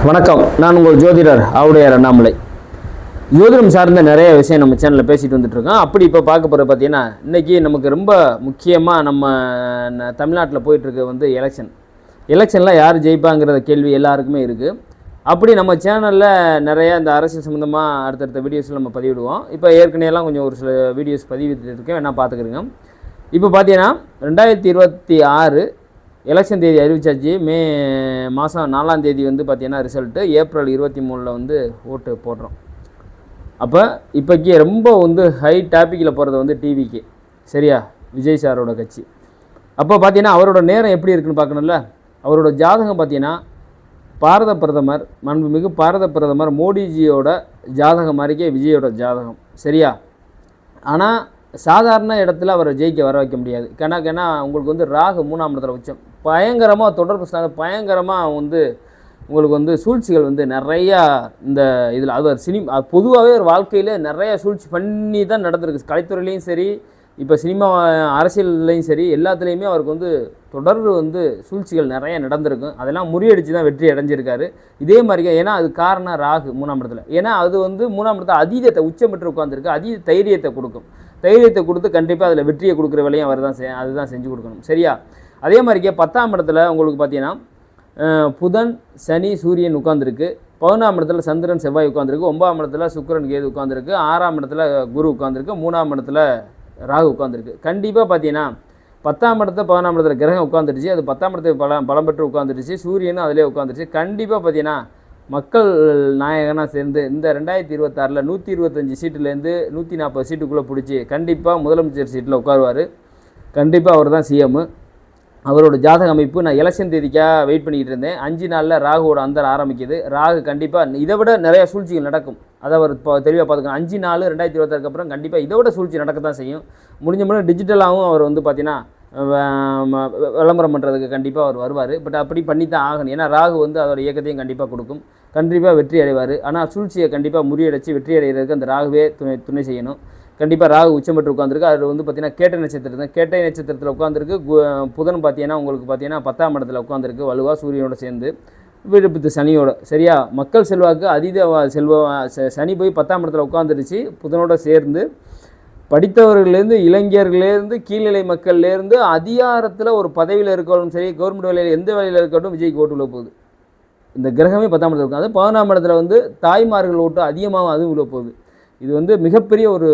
வணக்கம். நான் உங்கள் ஜோதிடர் ஆவுடையார் அண்ணாமலை. ஜோதிடம் சார்ந்த நிறைய விஷயம் நம்ம சேனலில் பேசிட்டு வந்துட்டுருக்கோம். அப்படி இப்போ பார்க்க போகிற பார்த்தீங்கன்னா, இன்றைக்கி நமக்கு ரொம்ப முக்கியமாக நம்ம தமிழ்நாட்டில் போயிட்டுருக்க எலெக்ஷனில் யார் ஜெயிப்பாங்கிற கேள்வி எல்லாருக்குமே இருக்குது. அப்படி நம்ம சேனலில் நிறைய இந்த அரசியல் சம்மந்தமாக அடுத்தடுத்த வீடியோஸில் நம்ம பதிவிடுவோம். இப்போ ஏற்கனவேலாம் கொஞ்சம் ஒரு சில வீடியோஸ் பதிவிட்டு இருக்கேன், வேணால் பார்த்துக்கிறேங்க. இப்போ பார்த்தீங்கன்னா 2026 எலெக்ஷன் தேதி அறிவிச்சாச்சு. மே மாதம் 4ஆம் தேதி வந்து பார்த்திங்கன்னா ரிசல்ட்டு. ஏப்ரல் 23 வந்து ஓட்டு போடுறோம். அப்போ இப்போக்கி ரொம்ப வந்து ஹை டாப்பிக்கில் போகிறது வந்து டிவிக்கு, சரியா, விஜய் சாரோட கட்சி. அப்போ பார்த்தீங்கன்னா அவரோட நேரம் எப்படி இருக்குன்னு பார்க்கணும்ல. அவரோட ஜாதகம் பார்த்தீங்கன்னா பாரத பிரதமர், மாண்புமிகு பாரத பிரதமர் மோடிஜியோட ஜாதகம் மாதிரிக்கே விஜயோட ஜாதகம், சரியா. ஆனால் சாதாரண இடத்துல அவரை ஜெயிக்க வர வைக்க முடியாது. ஏன்னா உங்களுக்கு வந்து ராகு 3ஆம் இடத்துல உச்சம், பயங்கரமாக தொடர்பு பயங்கரமாக வந்து உங்களுக்கு வந்து சூழ்ச்சிகள் வந்து நிறையா இந்த இதில் அது பொதுவாகவே ஒரு வாழ்க்கையில் நிறையா சூழ்ச்சி பண்ணி தான் நடந்திருக்கு. கலைத்துறையிலையும் சரி, இப்போ சினிமா அரசியல்லையும் சரி, எல்லாத்துலேயுமே அவருக்கு வந்து தொடர்பு வந்து சூழ்ச்சிகள் நிறைய நடந்திருக்கும். அதெல்லாம் முறியடித்து தான் வெற்றி அடைஞ்சிருக்காரு. இதே மாதிரிக்கா, ஏன்னா அது காரணம் ராகு 3ஆம் இடத்துல. ஏன்னா அது வந்து 3ஆம் இடத்துல அதீதத்தை உச்சம் பெற்று உட்காந்துருக்கு. அதீத தைரியத்தை கொடுக்கும். தைரியத்தை கொடுத்து கண்டிப்பாக அதில் வெற்றியை கொடுக்குற வேலையும் அவர் தான் அதுதான் செஞ்சு கொடுக்கணும், சரியா. அதே மாதிரிக்கே 10ஆம் இடத்துல உங்களுக்கு பார்த்தீங்கன்னா புதன், சனி, சூரியன் உட்காந்துருக்கு. 11ஆம் இடத்துல சந்திரன், செவ்வாய் உட்காந்துருக்கு. 9ஆம் இடத்துல சுக்கிரன், கேது உட்காந்துருக்கு. 6ஆம் இடத்துல குரு உட்காந்துருக்கு. 3ஆம் இடத்துல ராகு உட்காந்துருக்கு. கண்டிப்பாக பார்த்தீங்கன்னா 10ஆம் இடத்துல 11ஆம் இடத்துல கிரகம் உட்காந்துருச்சு. அது 10ஆம் இடத்துக்கு பலம் பெற்று உட்காந்துருச்சு. சூரியனும் அதிலே உட்காந்துருச்சு. கண்டிப்பாக பார்த்தீங்கன்னா மக்கள் நாயகனாக சேர்ந்து இந்த 2026 125 சீட்டுலேருந்து 140 சீட்டுக்குள்ளே பிடிச்சி கண்டிப்பாக முதலமைச்சர் சீட்டில் உட்காருவார். கண்டிப்பாக அவர் தான் சிஎம். அவரோட ஜாதக அமைப்பு நான் எலெக்ஷன் தேதிக்காக வெயிட் பண்ணிக்கிட்டு இருந்தேன். 5 நாளில் ராகுவோட அந்தரம் ஆரம்பிக்குது. ராகு கண்டிப்பாக இதை விட நிறையா சூழ்ச்சிகள் நடக்கும். அதை அவர் இப்போ தெளிவாக பார்த்துக்கணும். 5 நாள் 2026 அப்புறம் கண்டிப்பாக இதை விட சூழ்ச்சி நடக்க தான் செய்யும். முடிஞ்ச முடியும் டிஜிட்டலாகவும் அவர் வந்து பார்த்தீங்கன்னா விளம்பரம் பண்ணுறதுக்கு கண்டிப்பாக அவர் வருவார். பட் அப்படி பண்ணி தான் ஆகணும். ஏன்னா ராகு வந்து அதோட இயக்கத்தையும் கண்டிப்பாக கொடுக்கும். கண்டிப்பாக வெற்றி அடைவார். ஆனால் சூழ்ச்சியை கண்டிப்பாக முறியடைச்சு வெற்றி அடைகிறதுக்கு அந்த ராகுவே துணை செய்யணும். கண்டிப்பாக ராகு உச்சம் பெற்று உட்காந்துருக்கு. அது வந்து பார்த்திங்கன்னா கேட்டை நட்சத்திரம், கேட்டை நட்சத்திரத்தில் உட்காந்துருக்கு. புதன் பார்த்தீங்கன்னா உங்களுக்கு பார்த்தீங்கன்னா 10ஆம் இடத்துல உட்காந்துருக்கு வலுவாக சூரியனோட சேர்ந்து, விழுப்புத்து சனியோட, சரியா. மக்கள் செல்வாக்கு சனி போய் 10ஆம் இடத்துல உட்காந்துருச்சு புதனோட சேர்ந்து. படித்தவர்கள்லேருந்து, இளைஞர்கள்லேருந்து, கீழ்நிலை மக்கள்லேருந்து, அதிகாரத்தில் ஒரு பதவியில் இருக்கணும் சரி, கவர்மெண்ட் வேலையில் எந்த வேலையில் இருக்கட்டும் விஜய்க்கு ஓட்டு விழ போகுது. இந்த கிரகமே 10ஆம் இடத்துல இருக்காது. 11ஆம் இடத்துல வந்து தாய்மார்கள் ஓட்டு அதிகமாக அதுவும் விழ போகுது. இது வந்து மிகப்பெரிய ஒரு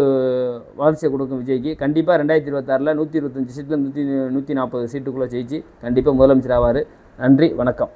வளர்ச்சியை கொடுக்கும் விஜய்க்கு. கண்டிப்பாக 2026 125 சீட்டில் 140 சீட்டுக்குள்ளே ஜெயிச்சு கண்டிப்பாக முதலமைச்சர் ஆவார். நன்றி, வணக்கம்.